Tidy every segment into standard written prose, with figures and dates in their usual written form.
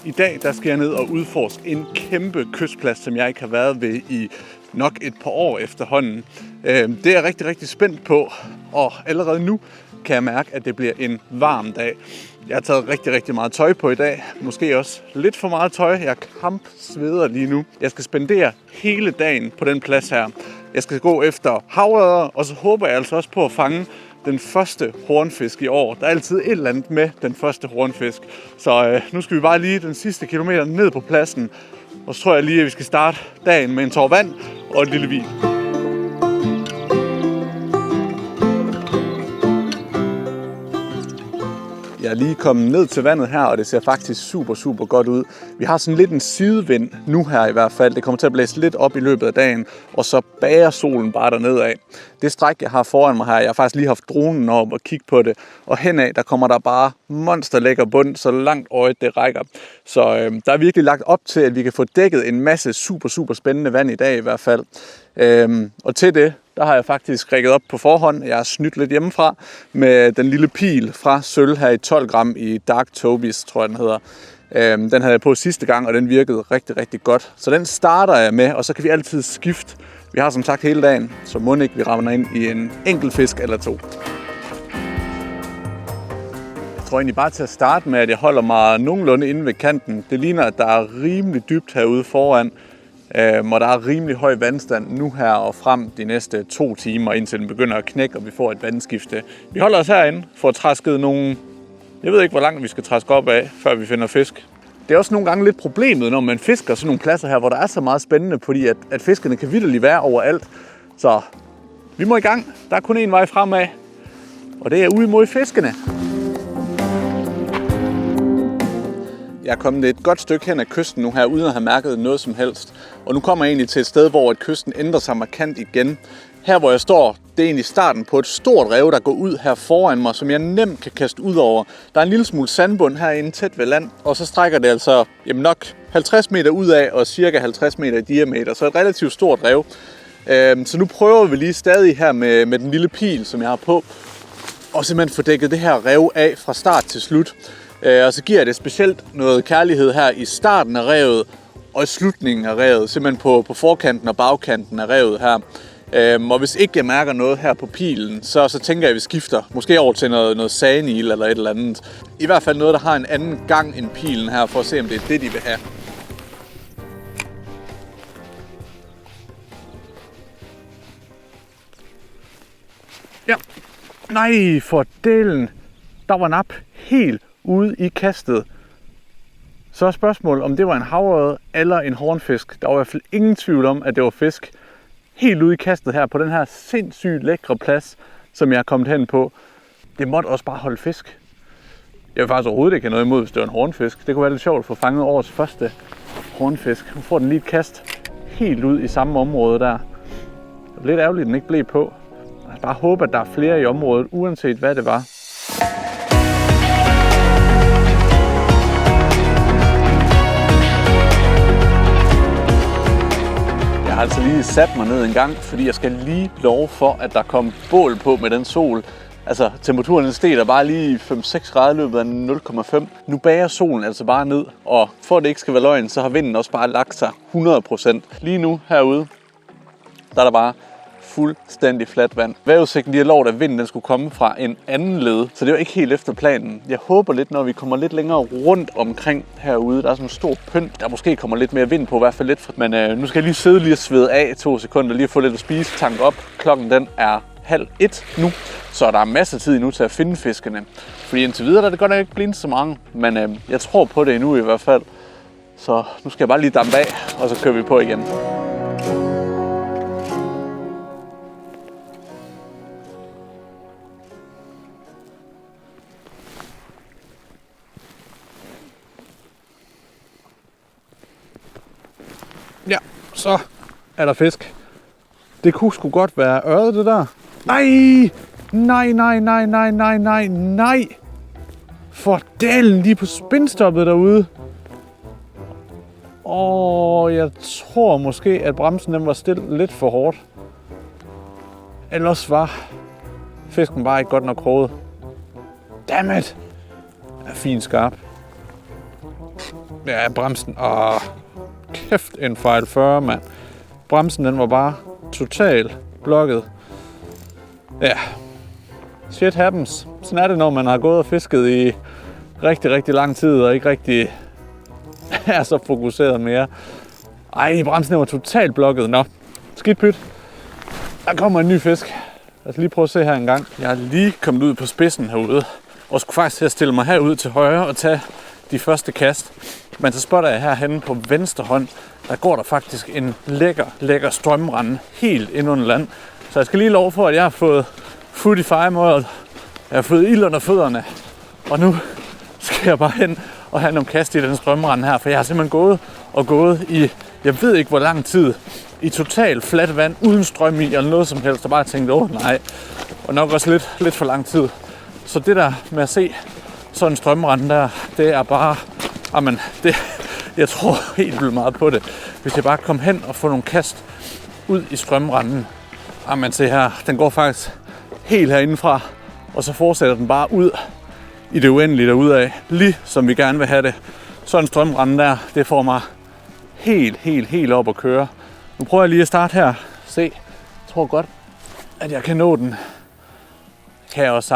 I dag der skal jeg ned og udforske en kæmpe kystplads, som jeg ikke har været ved i nok et par år efterhånden. Det er jeg rigtig, rigtig spændt på, og allerede nu kan jeg mærke, at det bliver en varm dag. Jeg har taget rigtig, rigtig meget tøj på i dag. Måske også lidt for meget tøj. Jeg kampsveder lige nu. Jeg skal spendere hele dagen på den plads her. Jeg skal gå efter havørreder, og så håber jeg altså også på at fange den første hornfisk i år. Der er altid et eller andet med den første hornfisk. Så nu skal vi bare lige den sidste kilometer ned på pladsen. Og så tror jeg lige, at vi skal starte dagen med en tår vand og et lille vin. Jeg er lige kommet ned til vandet her, og det ser faktisk super, super godt ud. Vi har sådan lidt en sidevind nu her i hvert fald. Det kommer til at blæse lidt op i løbet af dagen, og så bager solen bare dernede af. Det stræk, jeg har foran mig her, jeg har faktisk lige haft dronen op og kigge på det. Og henad, der kommer der bare monsterlækker bund, så langt øjet det rækker. Så der er virkelig lagt op til, at vi kan få dækket en masse super, super spændende vand i dag i hvert fald. Og til det, der har jeg faktisk rigget op på forhånd. Jeg har snydt lidt hjemmefra med den lille pil fra sølv her i 12 gram i Dark Tobis, tror jeg den hedder. Den havde jeg på sidste gang, og den virkede rigtig, rigtig godt. Så den starter jeg med, og så kan vi altid skifte. Vi har som sagt hele dagen, så må ikke vi rammer ind i en enkelt fisk eller to. Jeg tror egentlig bare til at starte med, at jeg holder mig nogenlunde inde ved kanten. Det ligner, at der er rimelig dybt herude foran. Og der er rimelig høj vandstand nu her og frem de næste 2 timer, indtil den begynder at knække, og vi får et vandskifte. Vi holder os herinde for at træske nogle... Jeg ved ikke, hvor langt vi skal træske op af, før vi finder fisk. Det er også nogle gange lidt problemet, når man fisker sådan nogle pladser her, hvor der er så meget spændende, fordi at fiskerne kan vitterligt være overalt. Så vi må i gang. Der er kun én vej fremad, og det er ude mod fiskene. Jeg er kommet et godt stykke hen ad kysten nu her, uden at have mærket noget som helst. Og nu kommer jeg egentlig til et sted, hvor kysten ændrer sig markant igen. Her hvor jeg står, det er egentlig starten på et stort rev, der går ud her foran mig, som jeg nemt kan kaste ud over. Der er en lille smule sandbund herinde tæt ved land, og så strækker det altså nok 50 meter ud af og cirka 50 meter i diameter. Så et relativt stort rev. Så nu prøver vi lige stadig her med den lille pil, som jeg har på, og simpelthen få dækket det her rev af fra start til slut. Og så giver det specielt noget kærlighed her i starten af revet og i slutningen af revet, simpelthen på forkanten og bagkanten af revet her. Og hvis ikke jeg mærker noget her på pilen, så tænker jeg, at vi skifter. Måske over til noget sagnil eller et eller andet. I hvert fald noget, der har en anden gang end pilen her, for at se, om det er det, de vil have. Ja. Nej, for delen. Der var nap helt ude i kastet. Så er spørgsmålet, om det var en havørred eller en hornfisk. Der var i hvert fald ingen tvivl om, at det var fisk. Helt ude i kastet her på den her sindssygt lækre plads, som jeg er kommet hen på. Det måtte også bare holde fisk. Jeg vil faktisk overhovedet ikke have noget imod, hvis det var en hornfisk. Det kunne være lidt sjovt at få fanget årets første hornfisk. Nu får den lige et kast helt ud i samme område der. Det er lidt ærgerligt, at den ikke blev på. Jeg bare håber, at der er flere i området, uanset hvad det var. Jeg har altså lige sat mig ned en gang, fordi jeg skal lige love for, at der kom bål på med den sol. Altså, temperaturen steg der bare lige 5-6 grader i løbet af 0,5. Nu bager solen altså bare ned, og for at det ikke skal være løgn, så har vinden også bare lagt sig 100%. Lige nu herude, der er der bare fuldstændig fladt vand. Vejrudsigten har lovet, at vinden den skulle komme fra en anden led, så det var ikke helt efter planen. Jeg håber lidt, når vi kommer lidt længere rundt omkring herude, der er sådan en stor pynt, der måske kommer lidt mere vind på, i hvert fald lidt. Men nu skal jeg lige sidde lige og svede af 2 sekunder, lige at få lidt at spise, tanke op. Klokken den er 12:30 nu, så der er masser af tid endnu til at finde fiskene. Fordi indtil videre der er det godt nok ikke blevet så mange, men jeg tror på det endnu i hvert fald. Så nu skal jeg bare lige dampe af, og så kører vi på igen. Ja, så er der fisk. Det kunne sgu godt være ørred, det der. Nej. For dalen lige på spindstoppet derude. Jeg tror måske, at bremsen den var stillet lidt for hårdt. Ellers var fisken bare ikke godt nok kroget. Dammit! Er fint skarp. Ja, bremsen. Kæft en fejl 40, mand. Bremsen, den var bare totalt blokket. Ja. Shit happens. Sådan er det, når man har gået og fisket i rigtig, rigtig lang tid, og ikke rigtig er så fokuseret mere. Ej, bremsen var totalt blokket. Nå, skidt pyt. Der kommer en ny fisk. Lad os lige prøve at se her en gang. Jeg er lige kommet ud på spidsen herude, og skulle faktisk til at stille mig herud til højre og tage de første kast. Men så spotter jeg herhenne på venstre hånd, der går der faktisk en lækker strømrende helt ind under land. Så jeg skal lige love for, at jeg har fået food i firemålet. Jeg har fået ild under fødderne. Og nu skal jeg bare hen og have nogle kast i den strømrende her, for jeg har simpelthen gået i, jeg ved ikke hvor lang tid, i totalt fladt vand, uden strøm i eller noget som helst, og bare tænkte, nej, og nok også lidt for lang tid. Så det der med at se sådan en strømrende der, det er bare, jeg tror helt vildt meget på det. Hvis jeg bare kom hen og får nogle kast ud i strømrenden, se her, den går faktisk helt herindefra, og så fortsætter den bare ud i det uendelige derudad, lige som vi gerne vil have det. Sådan en strømrende der, det får mig helt op at køre. Nu prøver jeg lige at starte her. Se, jeg tror godt, at jeg kan nå den. Kan jeg også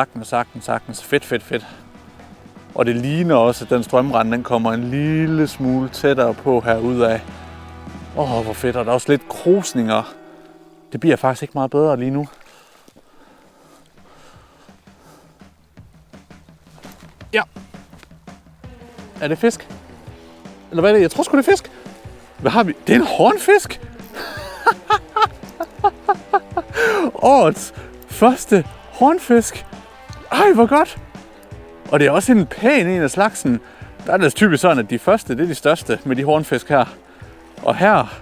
sagtens. Fedt. Og det ligner også, at den strømrende, den kommer en lille smule tættere på herudad. Hvor fedt, og der er også lidt krusninger. Det bliver faktisk ikke meget bedre lige nu. Ja. Er det fisk? Eller hvad er det? Jeg tror sgu, det er fisk. Hvad har vi? Det er en hornfisk! Årets første hornfisk. Ej, hvor godt! Og det er også en pæn en af slagsen. Der er det typisk sådan, at de første, det er de største med de hornfisk her. Og her,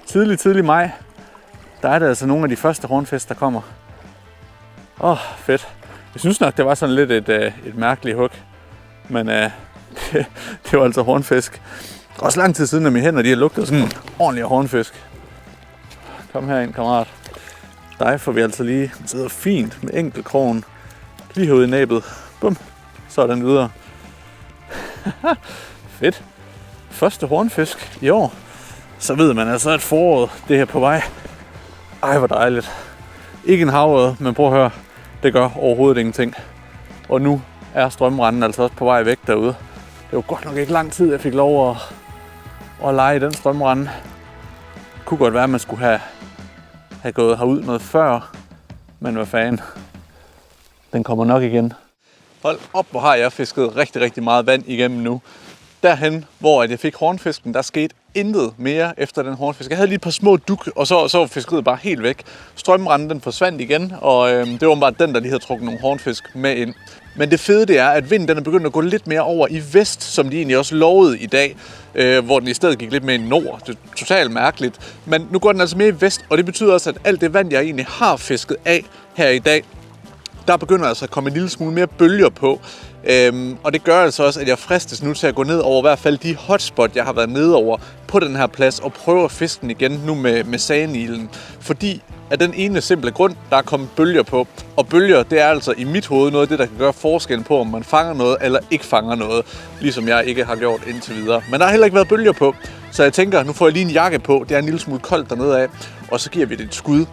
tidlig maj, der er det altså nogle af de første hornfisk, der kommer. Fedt. Jeg synes nok, det var sådan lidt et mærkeligt hug. Men det var altså hornfisk. Også lang tid siden, at mine hænder de har lugtet sådan en ordentlig hornfisk. Kom her ind, kammerat. Dig får vi altså lige sidder fint med enkeltkrogen. Lige herude i næbet. Bum. Så er den videre. Fedt. Første hornfisk i år. Så ved man altså, at foråret det her på vej. Ej, hvor dejligt. Ikke en havørred, men prøv at høre. Det gør overhovedet ingenting. Og nu er strømrenden altså også på vej væk derude. Det var godt nok ikke lang tid, jeg fik lov at lege i den strømrende. Det kunne godt være, at man skulle have gået herud noget før. Men hvad fanden. Den kommer nok igen. Hold op, hvor har jeg fisket rigtig meget vand igennem nu. Derhen, hvor jeg fik hornfisken, der skete intet mere efter den hornfisk. Jeg havde lige et par små duk, og så var fiskeriet bare helt væk. Strømrenden den forsvandt igen, og det var bare den, der lige havde trukket nogle hornfisk med ind. Men det fede det er, at vinden den er begyndt at gå lidt mere over i vest, som de egentlig også lovede i dag, hvor den i stedet gik lidt mere i nord. Det er totalt mærkeligt. Men nu går den altså mere i vest, og det betyder også, at alt det vand, jeg egentlig har fisket af her i dag, der begynder altså at komme en lille smule mere bølger på. Og det gør altså også, at jeg fristes nu til at gå ned over i hvert fald de hotspot, jeg har været nede over på den her plads, og prøve at fiske den igen nu med sandnilen. Fordi af den ene simple grund, der er kommet bølger på. Og bølger, det er altså i mit hoved noget af det, der kan gøre forskellen på, om man fanger noget eller ikke fanger noget. Ligesom jeg ikke har gjort indtil videre. Men der har heller ikke været bølger på. Så jeg tænker, nu får jeg lige en jakke på. Det er en lille smule koldt dernede af. Og så giver vi det et skud.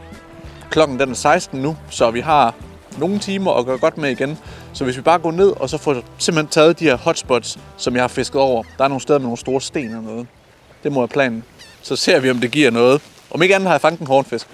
Klokken den er 16 nu, så vi har nogle timer at gøre godt med igen. Så hvis vi bare går ned, og så får simpelthen taget de her hotspots, som jeg har fisket over. Der er nogle steder med nogle store sten og noget. Det må jeg planen. Så ser vi, om det giver noget. Om ikke andet har jeg fanget en hornfisk.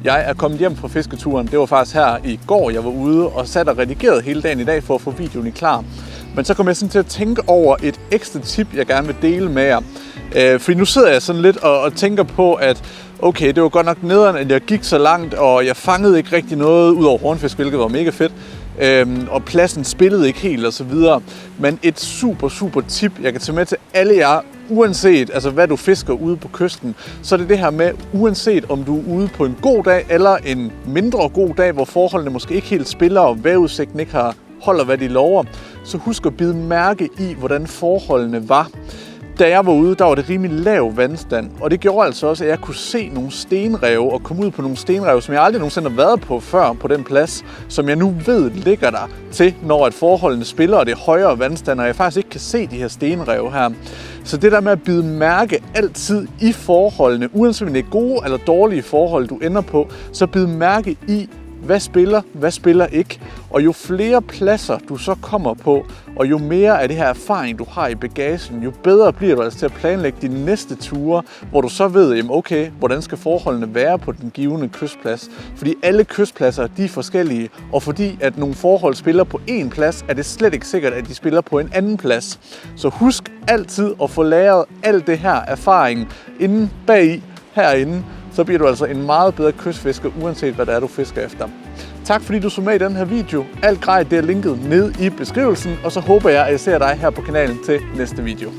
Jeg er kommet hjem fra fisketuren. Det var faktisk her i går, jeg var ude og sat og redigeret hele dagen i dag for at få videoen i klar. Men så kom jeg sådan til at tænke over et ekstra tip, jeg gerne vil dele med jer. Fordi nu sidder jeg sådan lidt og tænker på, at okay, det var godt nok nederen, at jeg gik så langt, og jeg fangede ikke rigtig noget ud over hornfisk, hvilket var mega fedt. og pladsen spillede ikke helt og så videre. Men et super tip, jeg kan tage med til alle jer, uanset altså hvad du fisker ude på kysten, så er det her med, uanset om du er ude på en god dag eller en mindre god dag, hvor forholdene måske ikke helt spiller, og vejrudsigten ikke holder, hvad de lover, så husk at bide mærke i, hvordan forholdene var. Da jeg var ude, der var det rimelig lav vandstand, og det gjorde altså også, at jeg kunne se nogle stenrev og komme ud på nogle stenrev, som jeg aldrig nogensinde har været på før på den plads, som jeg nu ved ligger der til, når at forholdene spiller, og det er højere vandstand, og jeg faktisk ikke kan se de her stenrev her. Så det der med at bide mærke altid i forholdene, uanset om det er gode eller dårlige forhold, du ender på, så bid mærke i, hvad spiller ikke. Og jo flere pladser du så kommer på, og jo mere af det her erfaring du har i bagagen, jo bedre bliver du altså til at planlægge dine næste ture, hvor du så ved, jamen okay, hvordan skal forholdene være på den givne kystplads. Fordi alle kystpladser, de er forskellige, og fordi at nogle forhold spiller på en plads, er det slet ikke sikkert, at de spiller på en anden plads. Så husk altid at få læret alt det her erfaring inden bagi herinde, så bliver du altså en meget bedre kystfisker, uanset hvad det er, du fisker efter. Tak fordi du så med i den her video. Alt grej det er linket ned i beskrivelsen, og så håber jeg, at jeg ser dig her på kanalen til næste video.